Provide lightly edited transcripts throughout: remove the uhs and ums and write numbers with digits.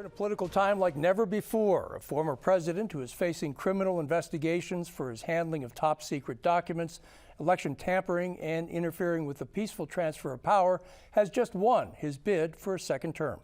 a political time like never before. A former president who is facing criminal investigations for his handling of top secret documents, election tampering, and interfering with the peaceful transfer of power has just won his bid for a second term.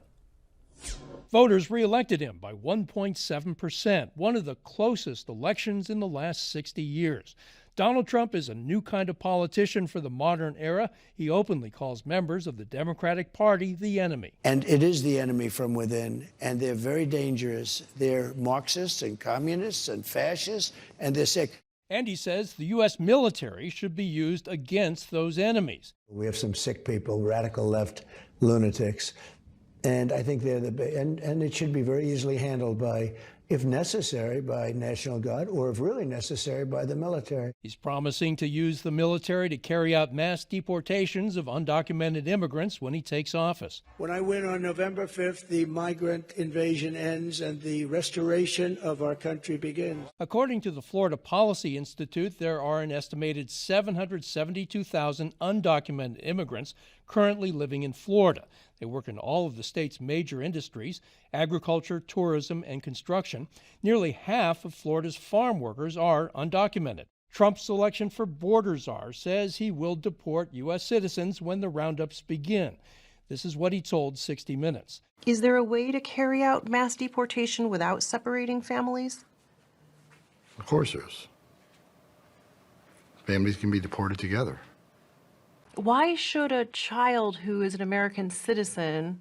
Voters re-elected him by 1.7%, one of the closest elections in the last 60 years. Donald Trump is a new kind of politician for the modern era. He openly calls members of the Democratic Party the enemy. And it is the enemy from within, and they're very dangerous. They're Marxists and communists and fascists, and they're sick. And he says the U.S. military should be used against those enemies. We have some sick people, radical left lunatics, and I think they're and it should be very easily handled by, if necessary, by National Guard, or if really necessary, by the military. He's promising to use the military to carry out mass deportations of undocumented immigrants when he takes office. When I win on November 5th, the migrant invasion ends and the restoration of our country begins. According to the Florida Policy Institute, there are an estimated 772,000 undocumented immigrants currently living in Florida. They work in all of the state's major industries: agriculture, tourism, and construction. Nearly half of Florida's farm workers are undocumented. Trump's selection for border czar says he will deport U.S. citizens when the roundups begin. This is what he told 60 Minutes. Is there a way to carry out mass deportation without separating families? Of course there is. Families can be deported together. Why should a child who is an American citizen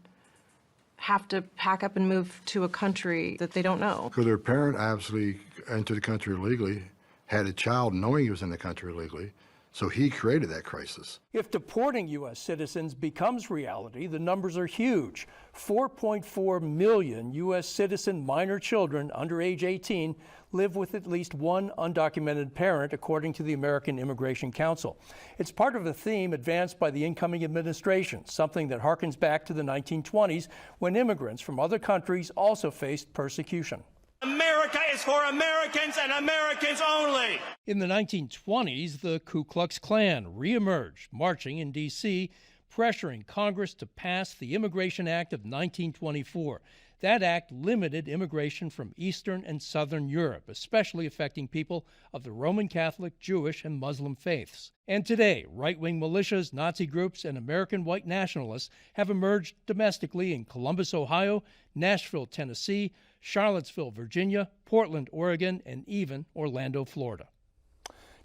have to pack up and move to a country that they don't know? Because their parent absolutely entered the country illegally, had a child knowing he was in the country illegally, so he created that crisis. If deporting U.S. citizens becomes reality, the numbers are huge. 4.4 million U.S. citizen minor children under age 18 live with at least one undocumented parent, according to the American Immigration Council. It's part of a theme advanced by the incoming administration, something that harkens back to the 1920s, when immigrants from other countries also faced persecution. America is for Americans and Americans only. In the 1920s, the Ku Klux Klan reemerged, marching in D.C., pressuring Congress to pass the Immigration Act of 1924. That act limited immigration from Eastern and Southern Europe, especially affecting people of the Roman Catholic, Jewish, and Muslim faiths. And today, right-wing militias, Nazi groups, and American white nationalists have emerged domestically in Columbus, Ohio, Nashville, Tennessee, Charlottesville, Virginia, Portland, Oregon, and even Orlando, Florida.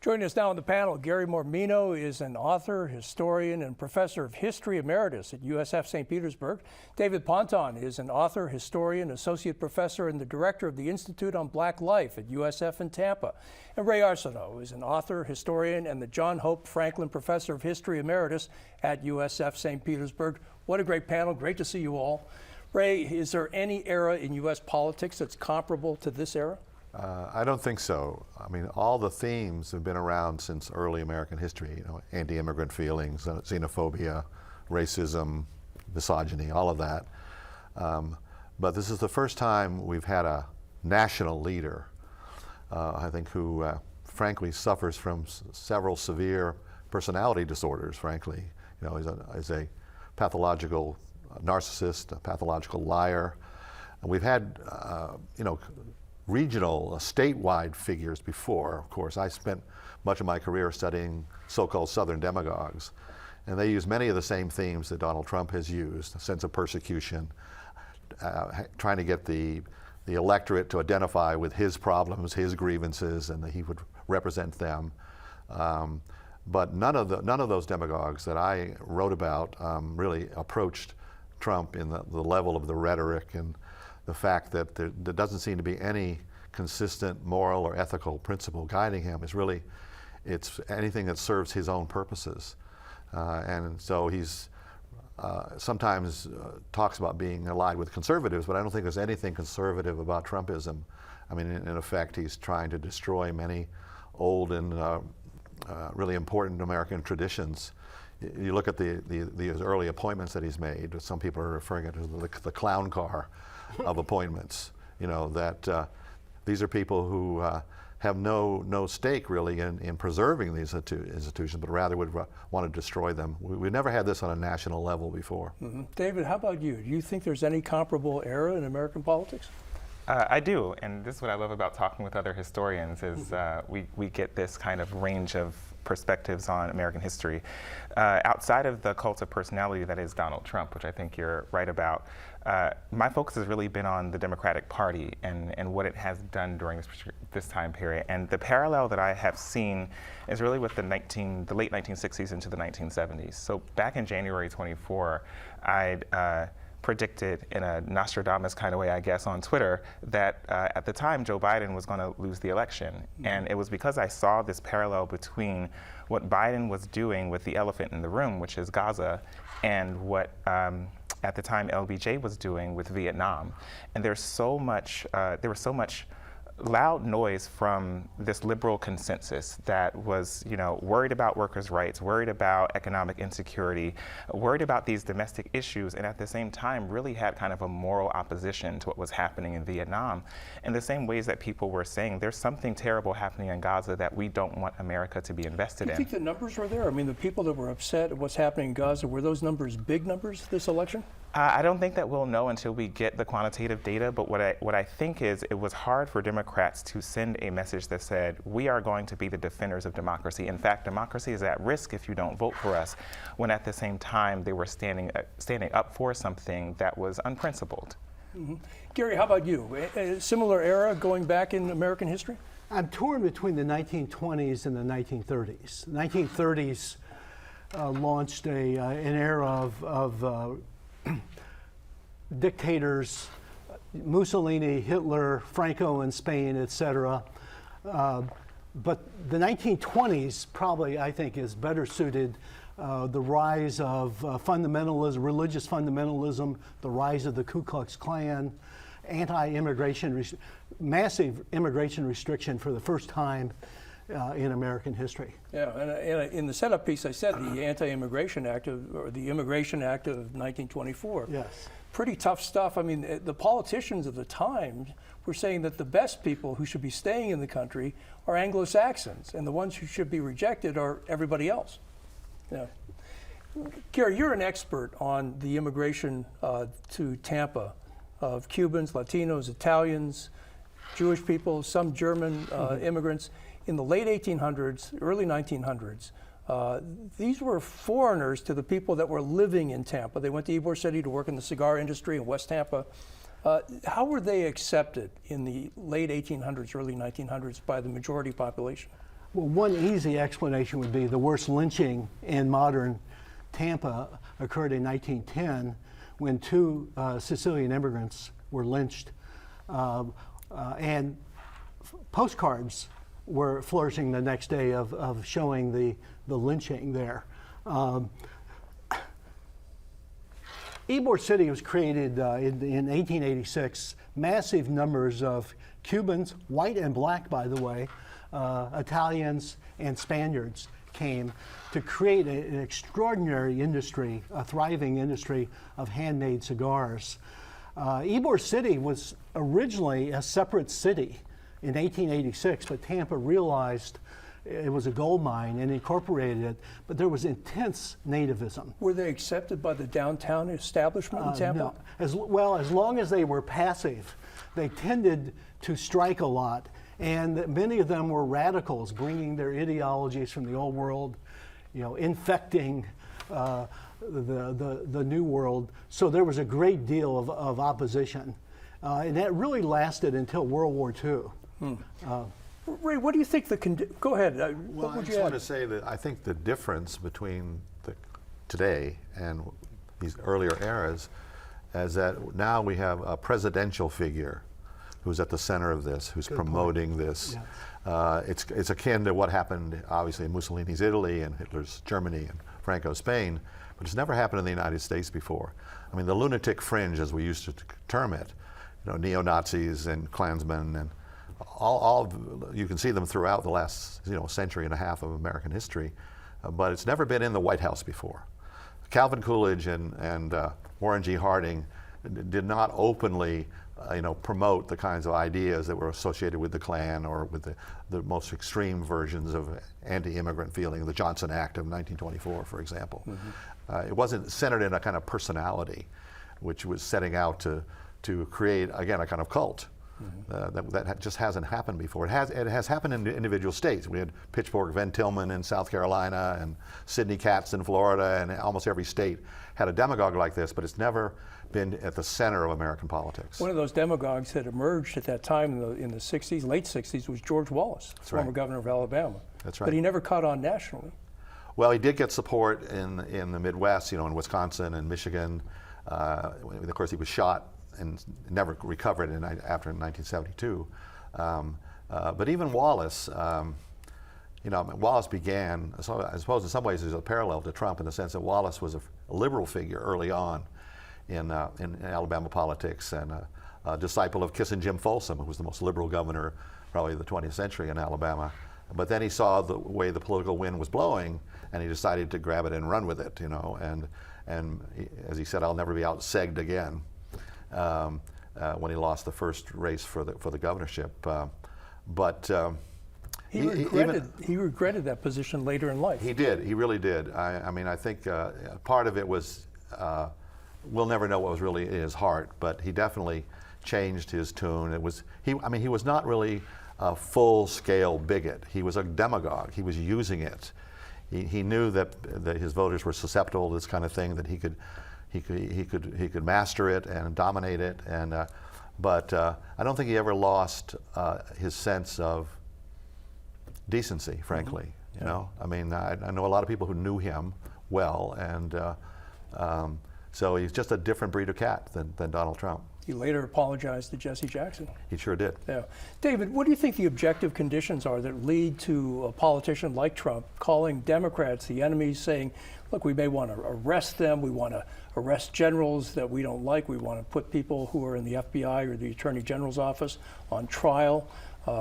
Joining us now on the panel, Gary Mormino is an author, historian, and professor of history emeritus at USF St. Petersburg. David Ponton is an author, historian, associate professor, and the director of the Institute on Black Life at USF in Tampa. And Ray Arsenault is an author, historian, and the John Hope Franklin Professor of History Emeritus at USF St. Petersburg. What a great panel. Great to see you all. Ray, is there any era in U.S. politics that's comparable to this era? I don't think so. I mean, all the themes have been around since early American history, you know, anti-immigrant feelings, xenophobia, racism, misogyny, all of that. But this is the first time we've had a national leader, I think, who frankly suffers from several severe personality disorders, frankly. You know, is a pathological narcissist, a pathological liar. And we've had, you know, regional, statewide figures before. Of course, I spent much of my career studying so-called Southern demagogues, and they use many of the same themes that Donald Trump has used: a sense of persecution, trying to get the electorate to identify with his problems, his grievances, and that he would represent them. But none of those demagogues that I wrote about really approached Trump in the level of the rhetoric and the fact that there doesn't seem to be any consistent moral or ethical principle guiding him. It's anything that serves his own purposes. And so he's sometimes talks about being allied with conservatives, but I don't think there's anything conservative about Trumpism. I mean, in effect, he's trying to destroy many old and really important American traditions. You look at the early appointments that he's made. Some people are referring to it as the clown car of appointments. You know, that these are people who have no stake really in preserving these institutions, but rather would want to destroy them. We've never had this on a national level before. David, how about you? Do you think there's any comparable era in American politics? I do, and this is what I love about talking with other historians is we get this kind of range of perspectives on American history. Outside of the cult of personality that is Donald Trump, which I think you're right about, my focus has really been on the Democratic Party and what it has done during this time period. And the parallel that I have seen is really with the late 1960s into the 1970s. So back in January 24, I predicted in a Nostradamus kind of way, I guess, on Twitter that at the time Joe Biden was going to lose the election. And it was because I saw this parallel between what Biden was doing with the elephant in the room, which is Gaza, and what at the time LBJ was doing with Vietnam. And there was so much loud noise from this liberal consensus that was, worried about workers' rights, worried about economic insecurity, worried about these domestic issues, and at the same time really had kind of a moral opposition to what was happening in Vietnam. In the same ways that people were saying, there's something terrible happening in Gaza that we don't want America to be invested in. Do you think the numbers were there? I mean, the people that were upset at what's happening in Gaza, were those numbers big numbers this election? I don't think that we'll know until we get the quantitative data, but what I think is it was hard for Democrats to send a message that said, we are going to be the defenders of democracy. In fact, democracy is at risk if you don't vote for us, when at the same time they were standing up for something that was unprincipled. Gary, how about you? A similar era going back in American history? I'm torn between the 1920s and the 1930s. The 1930s launched an era of dictators, Mussolini, Hitler, Franco in Spain, etc. But the 1920s probably, I think, is better suited. The rise of fundamentalism, religious fundamentalism, the rise of the Ku Klux Klan, anti-immigration, massive immigration restriction for the first time in American history. Yeah, and in the setup piece, I said the Anti-Immigration Act, or the Immigration Act of 1924. Yes. Pretty tough stuff. I mean, the politicians of the time were saying that the best people who should be staying in the country are Anglo-Saxons, and the ones who should be rejected are everybody else. Yeah. Gary, you're an expert on the immigration to Tampa of Cubans, Latinos, Italians, Jewish people, some German immigrants. In the late 1800s, early 1900s, these were foreigners to the people that were living in Tampa. They went to Ybor City to work in the cigar industry in West Tampa. How were they accepted in the late 1800s, early 1900s by the majority population? Well, one easy explanation would be the worst lynching in modern Tampa occurred in 1910 when two Sicilian immigrants were lynched. And postcards were flourishing the next day of showing the lynching there. Ybor City was created in 1886. Massive numbers of Cubans, white and black, by the way, Italians and Spaniards came to create an extraordinary industry, a thriving industry of handmade cigars. Ybor City was originally a separate city in 1886, but Tampa realized it was a gold mine and incorporated it, but there was intense nativism. Were they accepted by the downtown establishment in Tampa? No. As long as they were passive, they tended to strike a lot, and many of them were radicals, bringing their ideologies from the old world, infecting the new world. So there was a great deal of opposition, and that really lasted until World War II. Ray, what do you think go ahead. Well, I just want to say that I think the difference between today and these earlier eras is that now we have a presidential figure who's at the center of this, who's promoting this. Yes. It's akin to what happened, obviously, in Mussolini's Italy and Hitler's Germany and Franco's Spain, but it's never happened in the United States before. I mean, the lunatic fringe, as we used to term it, neo-Nazis and Klansmen and you can see them throughout the last century and a half of American history, but it's never been in the White House before. Calvin Coolidge and Warren G. Harding did not openly promote the kinds of ideas that were associated with the Klan or with the most extreme versions of anti-immigrant feeling, the Johnson Act of 1924, for example. It wasn't centered in a kind of personality, which was setting out to create, again, a kind of cult. That just hasn't happened before. It has happened in individual states. We had Pitchfork Van Tillman in South Carolina and Sidney Katz in Florida, and almost every state had a demagogue like this, but it's never been at the center of American politics. One of those demagogues that emerged at that time in the 60s, late 60s, was George Wallace, former governor of Alabama. That's right. But he never caught on nationally. Well, he did get support in the Midwest, in Wisconsin and Michigan. Of course, he was shot and never recovered after 1972. But even Wallace, Wallace began, so I suppose in some ways there's a parallel to Trump in the sense that Wallace was a liberal figure early on in Alabama politics, and a disciple of Kiss and Jim Folsom, who was the most liberal governor probably of the 20th century in Alabama. But then he saw the way the political wind was blowing, and he decided to grab it and run with it, and as he said, I'll never be out-segged again, when he lost the first race for the governorship. He regretted that position later in life. He did. He really did. I think part of it was we'll never know what was really in his heart, but he definitely changed his tune. He was not really a full-scale bigot. He was a demagogue. He was using it. He knew that his voters were susceptible to this kind of thing, that he could master it and dominate it. But I don't think he ever lost his sense of decency, frankly. I know a lot of people who knew him well, and so he's just a different breed of cat than Donald Trump. He later apologized to Jesse Jackson. He sure did. Yeah. David, what do you think the objective conditions are that lead to a politician like Trump calling Democrats the enemies, saying, look, we may want to arrest them, we want to arrest generals that we don't like, we want to put people who are in the FBI or the Attorney General's office on trial,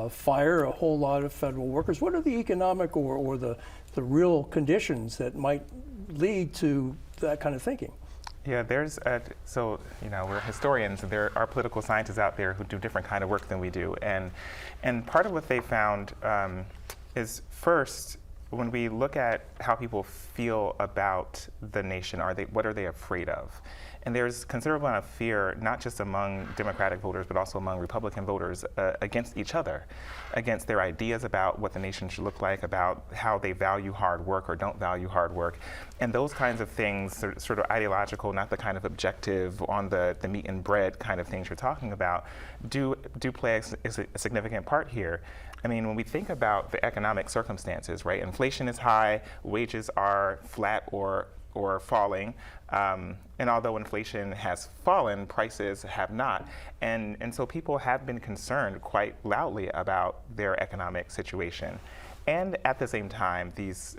fire a whole lot of federal workers? What are the economic or the real conditions that might lead to that kind of thinking? Yeah, we're historians, and there are political scientists out there who do different kind of work than we do. And part of what they found is, first, when we look at how people feel about the nation, what are they afraid of? And there's considerable amount of fear, not just among Democratic voters, but also among Republican voters against each other, against their ideas about what the nation should look like, about how they value hard work or don't value hard work. And those kinds of things, sort of ideological, not the kind of objective on the meat and bread kind of things you're talking about, do play a significant part here. I mean, when we think about the economic circumstances, right? Inflation is high, wages are flat or falling, and although inflation has fallen, prices have not. And so people have been concerned quite loudly about their economic situation. And at the same time, these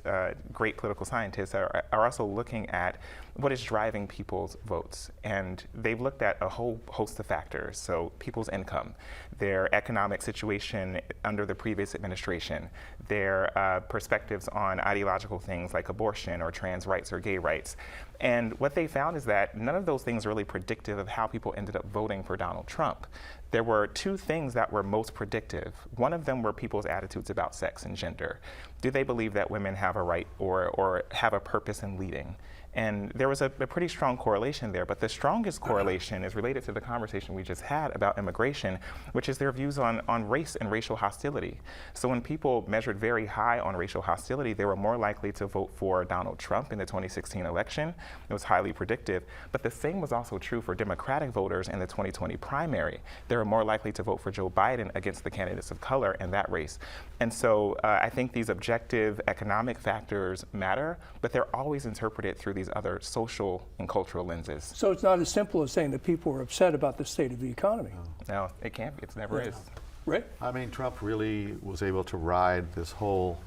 great political scientists are also looking at what is driving people's votes. And they've looked at a whole host of factors. So people's income, their economic situation under the previous administration, their perspectives on ideological things like abortion or trans rights or gay rights. And what they found is that none of those things are really predictive of how people ended up voting for Donald Trump. There were two things that were most predictive. One of them were people's attitudes about sex and gender. Do they believe that women have a right or have a purpose in leading? And there was a pretty strong correlation there, but the strongest correlation is related to the conversation we just had about immigration, which is their views on race and racial hostility. So when people measured very high on racial hostility, they were more likely to vote for Donald Trump in the 2016 election. It was highly predictive. But the same was also true for Democratic voters in the 2020 primary. They were more likely to vote for Joe Biden against the candidates of color in that race. And so I think these objective economic factors matter, but they're always interpreted through these other social and cultural lenses. So it's not as simple as saying that people are upset about the state of the economy. No, it can't be. It never is. Right? I mean, Trump really was able to ride this whole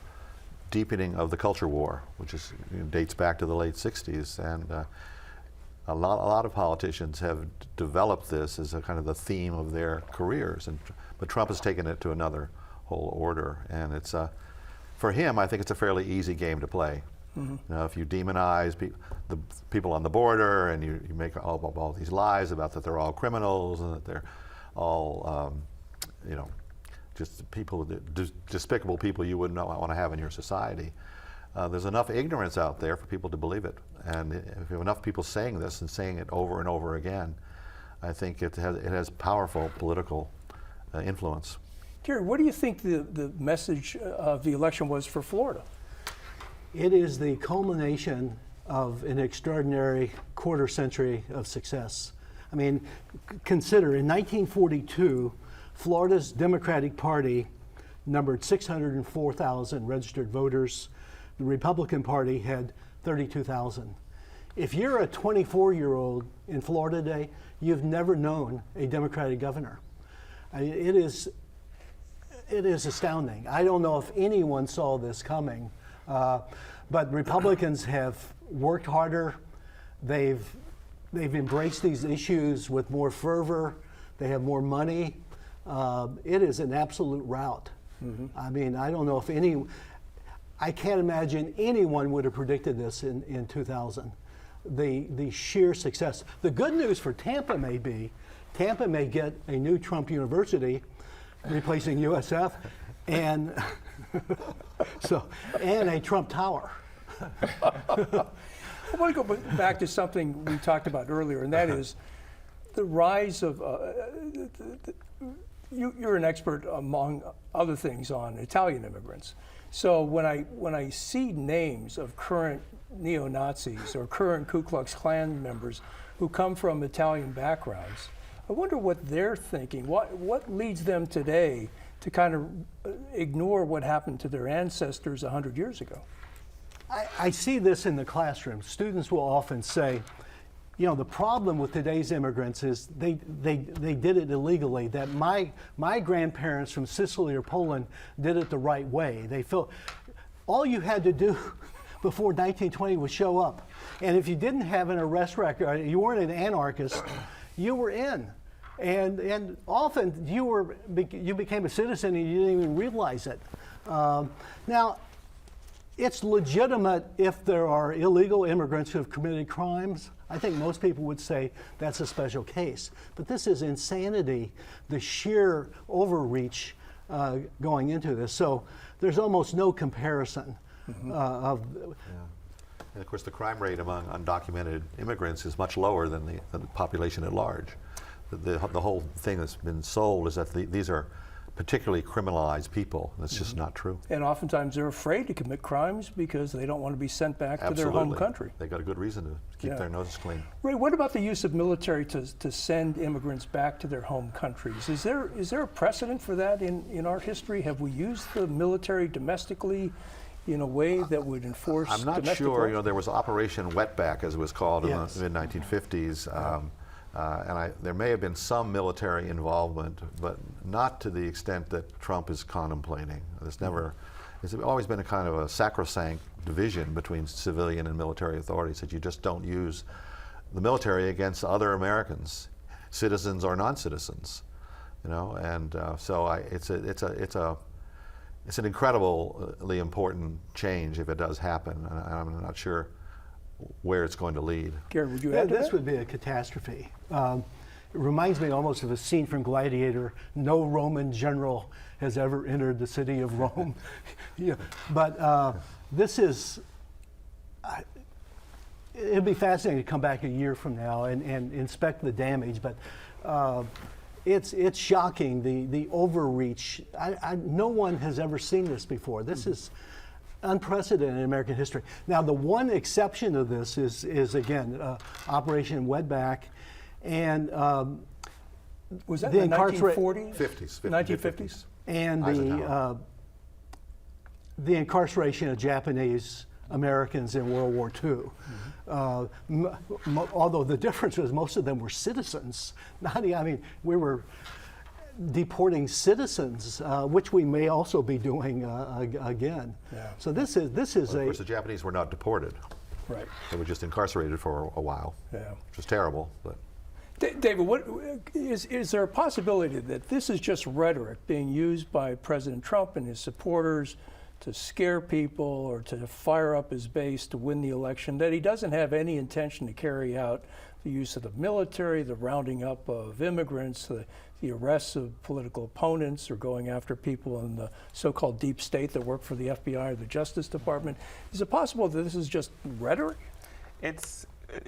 deepening of the culture war, which dates back to the late 60s. And a lot of politicians have developed this as a kind of the theme of their careers. But Trump has taken it to another whole order. And it's for him, I think it's a fairly easy game to play. You know, if you demonize the people on the border and you make all these lies about that they're all criminals and that they're all, you know, just people, despicable people you wouldn't want to have in your society. There's enough ignorance out there for people to believe it. And if you have enough people saying this and saying it over and over again, I think it has powerful political influence. Gary, what do you think the message of the election was for Florida? It is the culmination of an extraordinary quarter century of success. I mean, consider in 1942, Florida's Democratic Party numbered 604,000 registered voters. The Republican Party had 32,000. If you're a 24-year-old in Florida today, you've never known a Democratic governor. It is astounding. I don't know if anyone saw this coming. But Republicans have worked harder. They've embraced these issues with more fervor. They have more money. It is an absolute rout. I mean, I don't know if I can't imagine anyone would have predicted this in 2000. The sheer success. The good news for Tampa may be, Tampa may get a new Trump University replacing USF and and a Trump Tower. I want to go back to something we talked about earlier, and that is the rise of, you're an expert among other things on Italian immigrants. So when I see names of current neo-Nazis or current Ku Klux Klan members who come from Italian backgrounds, I wonder what they're thinking. What leads them today to kind of ignore what happened to their ancestors 100 years ago? I see this in the classroom. Students will often say, you know, the problem with today's immigrants is they did it illegally, that my grandparents from Sicily or Poland did it the right way. They feel all you had to do before 1920 was show up. And if you didn't have an arrest record, you weren't an anarchist, you were in. And often you became a citizen and you didn't even realize it. Now, it's legitimate if there are illegal immigrants who have committed crimes. I think most people would say that's a special case. But this is insanity, the sheer overreach going into this. So there's almost no comparison of. And of course, the crime rate among undocumented immigrants is much lower than the population at large. The whole thing that's been sold is that these are particularly criminalized people. That's just not true. And oftentimes they're afraid to commit crimes because they don't want to be sent back to their home country. They got a good reason to keep their noses clean. Ray, what about the use of military to send immigrants back to their home countries? Is there a precedent for that in our history? Have we used the military domestically in a way that would enforce I'm not sure. You know, there was Operation Wetback, as it was called, in the mid-1950s. There may have been some military involvement, but not to the extent that Trump is contemplating. It's always been a kind of a sacrosanct division between civilian and military authorities, that you just don't use the military against other Americans, citizens or non-citizens. You know, and it's an incredibly important change if it does happen. And I'm not sure where it's going to lead. Gary, would you add to that? This would be a catastrophe. It reminds me almost of a scene from Gladiator. No Roman general has ever entered the city of Rome. But this is, it'd be fascinating to come back a year from now and inspect the damage. But it's shocking, the overreach. No one has ever seen this before. This is unprecedented in American history. Now, the one exception to this is again, Operation Wetback, and was that the 1940s? 50s, 1950s? And the incarceration of Japanese Americans in World War II. Although the difference was most of them were citizens. We were deporting citizens, which we may also be doing again. Yeah. So this is of course, the Japanese were not deported. Right. They were just incarcerated for a while. Yeah. Which was terrible, but. David, what is there a possibility that this is just rhetoric being used by President Trump and his supporters to scare people or to fire up his base to win the election, that he doesn't have any intention to carry out the use of the military, the rounding up of immigrants, the arrests of political opponents, or going after people in the so-called deep state that work for the FBI or the Justice Department. Is it possible that this is just rhetoric?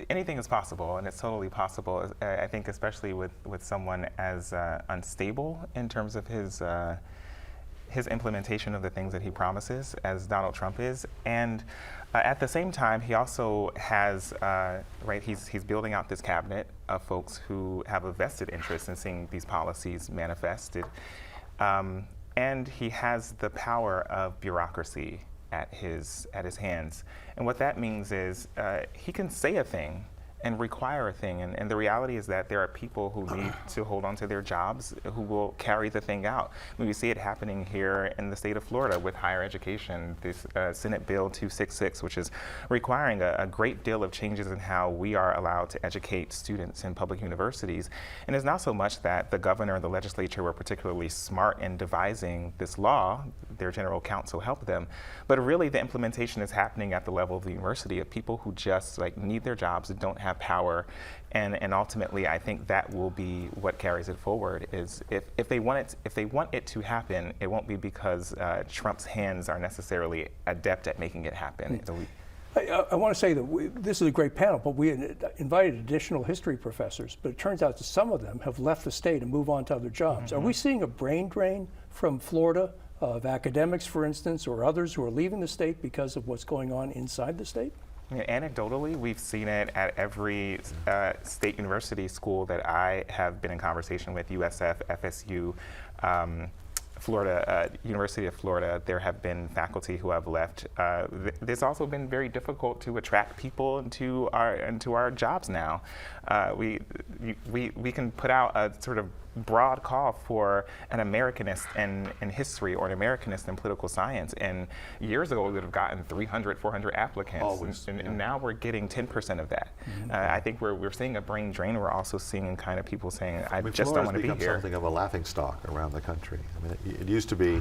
Anything is possible, and it's totally possible. I think especially with someone as unstable in terms of his implementation of the things that he promises, as Donald Trump is, and at the same time, he also has he's building out this cabinet of folks who have a vested interest in seeing these policies manifested, and he has the power of bureaucracy at his hands. And what that means is he can say a thing and require a thing. And the reality is that there are people who need to hold on to their jobs who will carry the thing out. I mean, we see it happening here in the state of Florida with higher education, this Senate Bill 266, which is requiring a great deal of changes in how we are allowed to educate students in public universities. And it's not so much that the governor and the legislature were particularly smart in devising this law, their general counsel helped them, but really the implementation is happening at the level of the university of people who just need their jobs and don't have power, and ultimately I think that will be what carries it forward. Is if they want it to happen, it won't be because Trump's hands are necessarily adept at making it happen. I want to say that this is a great panel, but we invited additional history professors, but it turns out that some of them have left the state and move on to other jobs. Mm-hmm. Are we seeing a brain drain from Florida of academics, for instance, or others who are leaving the state because of what's going on inside the state? Yeah, anecdotally, we've seen it at every state university school that I have been in conversation with, USF, FSU, Florida, University of Florida. There have been faculty who have left. It's also been very difficult to attract people into our jobs now. We can put out a sort of broad call for an Americanist in history or an Americanist in political science, and years ago we would have gotten 300, 400 applicants, and now we're getting 10% of that. Mm-hmm. I think we're seeing a brain drain. We're also seeing kind of people saying, I just don't want to be here. Florida's become something of a laughingstock around the country. I mean, it used to be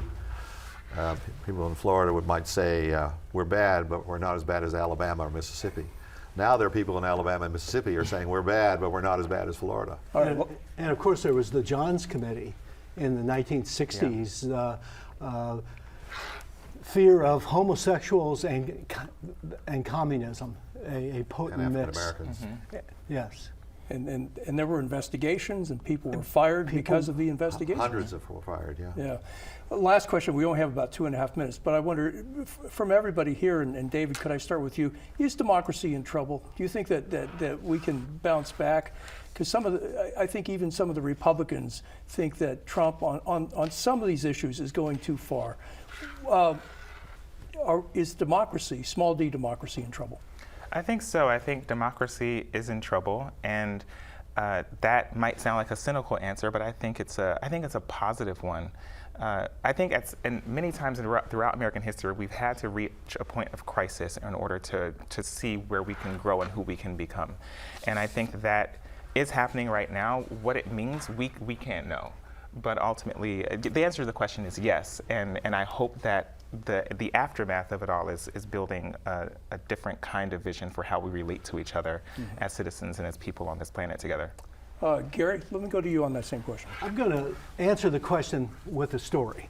people in Florida might say, we're bad, but we're not as bad as Alabama or Mississippi. Now there are people in Alabama and Mississippi who are saying we're bad, but we're not as bad as Florida. And of course there was the Johns Committee in the 1960s, fear of homosexuals and communism, a potent and mix. African-Americans. Mm-hmm. Yes. And there were investigations, and people were fired because of the investigations. Hundreds of were fired, yeah. Yeah. Last question, we only have about 2.5 minutes, but I wonder, from everybody here, and David, could I start with you? Is democracy in trouble? Do you think that we can bounce back? Because I think even some of the Republicans think that Trump on some of these issues is going too far. Is democracy, small d democracy, in trouble? I think so. I think democracy is in trouble, and that might sound like a cynical answer, but I think it's a positive one. I think and many times throughout American history, we've had to reach a point of crisis in order to see where we can grow and who we can become. And I think that is happening right now. What it means, we can't know. But ultimately, the answer to the question is yes. And I hope that the aftermath of it all is building a different kind of vision for how we relate to each other as citizens and as people on this planet together. Gary, let me go to you on that same question. I'm going to answer the question with a story.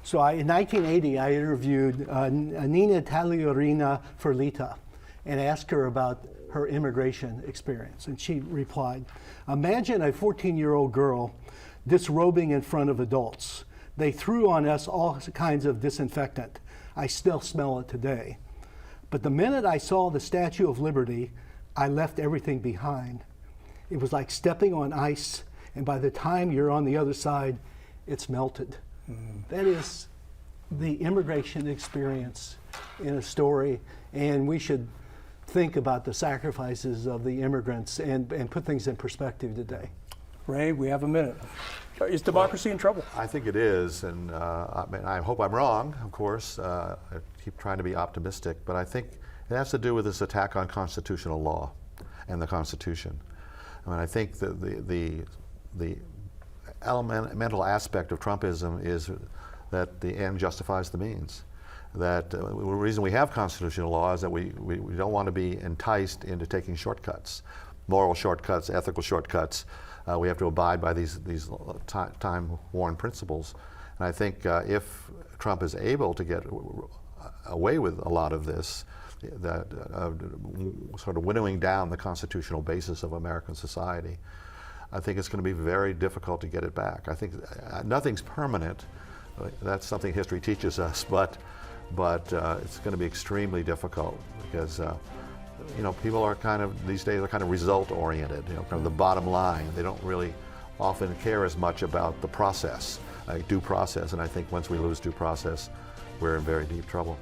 So in 1980, I interviewed Nina Tagliorina Ferlita and asked her about her immigration experience. And she replied, imagine a 14-year-old girl disrobing in front of adults. They threw on us all kinds of disinfectant. I still smell it today. But the minute I saw the Statue of Liberty, I left everything behind. It was like stepping on ice, and by the time you're on the other side, it's melted. That is the immigration experience in a story, and we should think about the sacrifices of the immigrants and put things in perspective today. Ray, we have a minute. Is democracy in trouble? I think it is, and I hope I'm wrong, of course. I keep trying to be optimistic, but I think it has to do with this attack on constitutional law and the Constitution. I mean, I think that the elemental aspect of Trumpism is that the end justifies the means. that the reason we have constitutional law is that we don't want to be enticed into taking shortcuts, moral shortcuts, ethical shortcuts. We have to abide by these time-worn principles. And I think if Trump is able to get away with a lot of this, that sort of winnowing down the constitutional basis of American society, I think it's going to be very difficult to get it back. I think nothing's permanent. That's something history teaches us, but it's going to be extremely difficult because people are these days are kind of result oriented, kind of the bottom line. They don't really often care as much about the process, like due process, and I think once we lose due process, we're in very deep trouble.